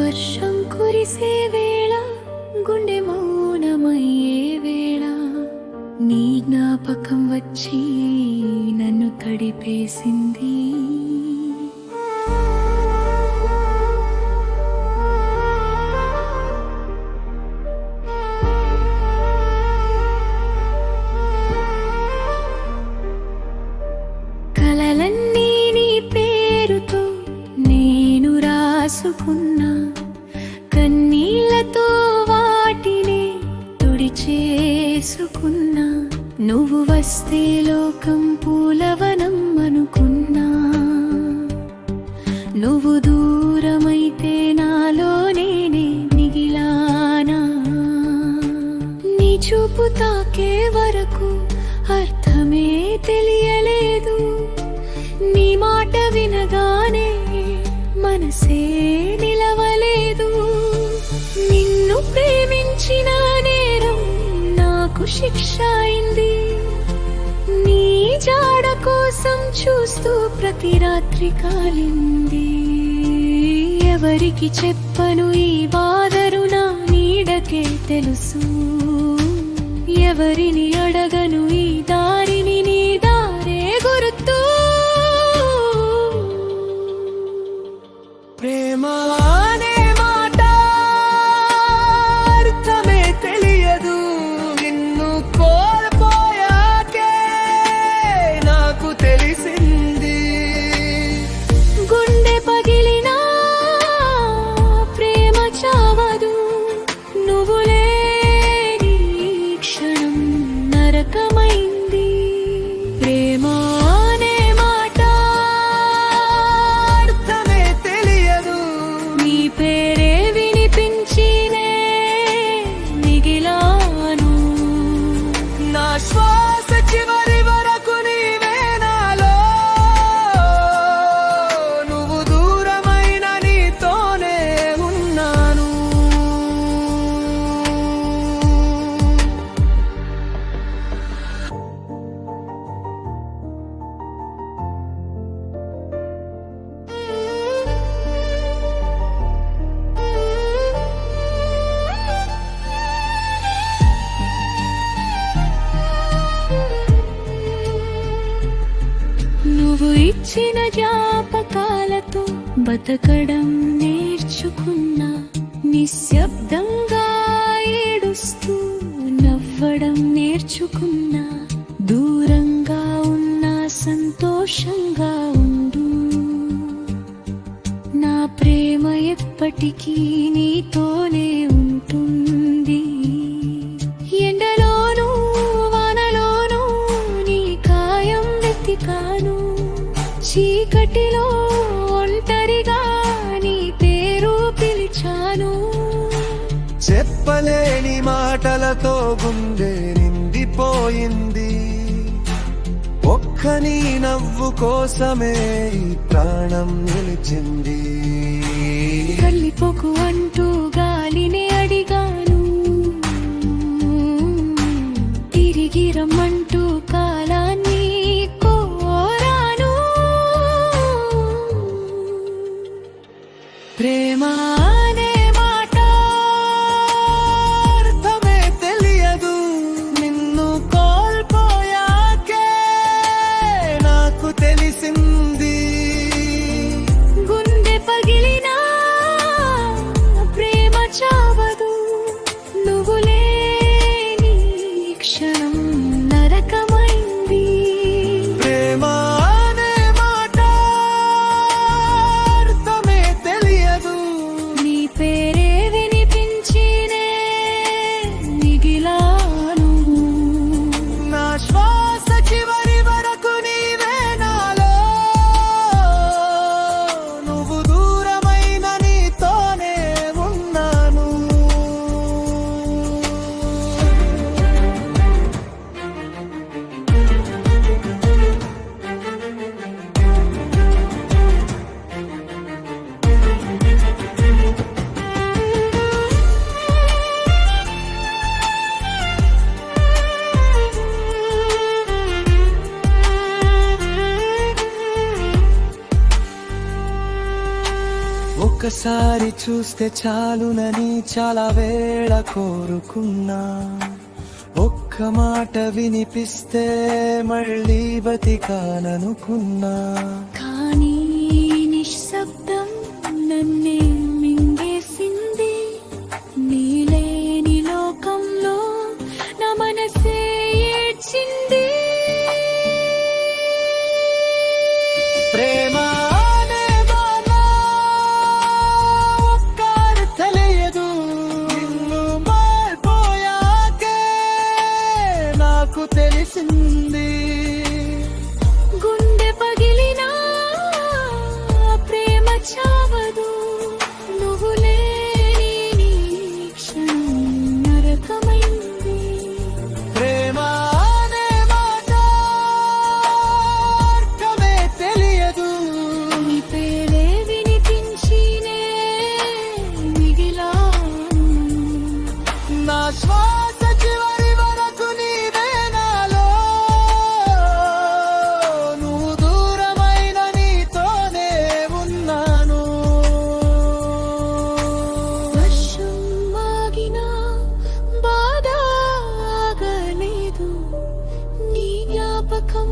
వర్షం కురిసే వేళ గుండె మౌనమయ్యే వేళ నీ జ్ఞాపకం వచ్చి నన్ను తడిపేసింది. కలలన్నీ నీ పేరుతో నేను రాసుకున్నా, కన్నీళ్లతో వాటిని తుడిచేసుకున్నా. నువ్వు వస్తే లోకం పూలవనం అనుకున్నా, నువ్వు దూరమైతే నాలో నేనే మిగిలానా. నీ చూపు తాకే వరకు అర్థమే తెలియలేదు, నీ మాట వినగానే మనసే నిలవలేదు. నిన్ను ప్రేమించిన నేరం నాకు శిక్ష అయింది, నీ జాడ కోసం చూస్తూ ప్రతి రాత్రి కాలింది. ఎవరికి చెప్పను ఈ బాధరు నా నీడకే తెలుసు, ఎవరిని అడగను ఈ దారిని నీ దారే గుర్తు. ప్రేమ అనే మాట అర్థమే తెలియదు, నిన్ను కోల్పోయాకే నాకు తెలిసింది. గుండె పగిలినా ప్రేమ చావదు, నువ్వు లేని క్షణం నరకమైంది. ప్రేమ అనే మాట అర్థమే తెలియదు, నీ పేరే వినిపించినే మిగిలాను. నా శ్వాస చివరి వరకు నీవే నాలో, నువ్వు దూరమైన నీతోనే ఉన్నాను. నువ్వు ఇచ్చిన జ్ఞాపకాలతో బతకడం నేర్చుకున్నా, నిశ్శబ్దంగా ఏడుస్తూ నవ్వడం నేర్చుకున్నా. దూరంగా ఉన్నా సంతోషంగా ఉండు, నా ప్రేమ ఎప్పటికీ నీతోనే ఉంటుంది. ఎండలోనూ వానలోనూ నీ కాయం వెతికాను, చీకటిలో ఒంటరిగా నీ పేరు పిలిచాను. చెప్పలేని మాటలతో గుండె నిండిపోయింది, ఒక్క నీ నవ్వు కోసమే ఈ ప్రాణం నిలిచింది. కళ్ళిపోకు అంటూ గాలిని అడిగాను, తిరిగి రమ్మంటూ కాలాన్ని కోరాను. ప్రేమ అనే మాట అర్థమే తెలియదు, నిన్ను కోల్పోయాకే నాకు తెలిసింది. గుండె పగిలినా ప్రేమ చావదు, నువ్వు లేని క్షణం నరకమైంది. ప్రేమ అనే మాట అర్థమే తెలియదు, నీ పేరే వినిపించినే మిగిలాను. నా శ్వాస చివరి వరకు నీవే నాలో, నువ్వు దూరమైన నీతోనే ఉన్నాను. ఒక్కసారి చూస్తే చాలునని చాలా వేళ కోరుకున్నా, ఒక్క మాట వినిపిస్తే మళ్ళీ బతికాననుకున్నా. కానీ నిశ్శబ్దం నన్నే మింగేసింది. నీలేని లోకంలో నా మనసే ఏడ్చింది. ప్రేమ అనే మాట ఒక్కరు తెలియదు, నిన్ను మారిపోయాకే నాకు తెలిసింది. గుండె పగిలినా ప్రేమ చావదు. నువ్వు లేని ఈ క్షణం నరకమైంది. ప్రేమ అనే మాట అర్థమే తెలియదు, నీ పేరే వినిపించినే మిగిలాను. నా శ్వాస చివరి వరకు నీవే నాలో, నువ్వు దూరమైన నీతోనే ఉన్నాను. వర్షం ఆగినా బాధ ఆగలేదు. నీ జ్ఞాపకం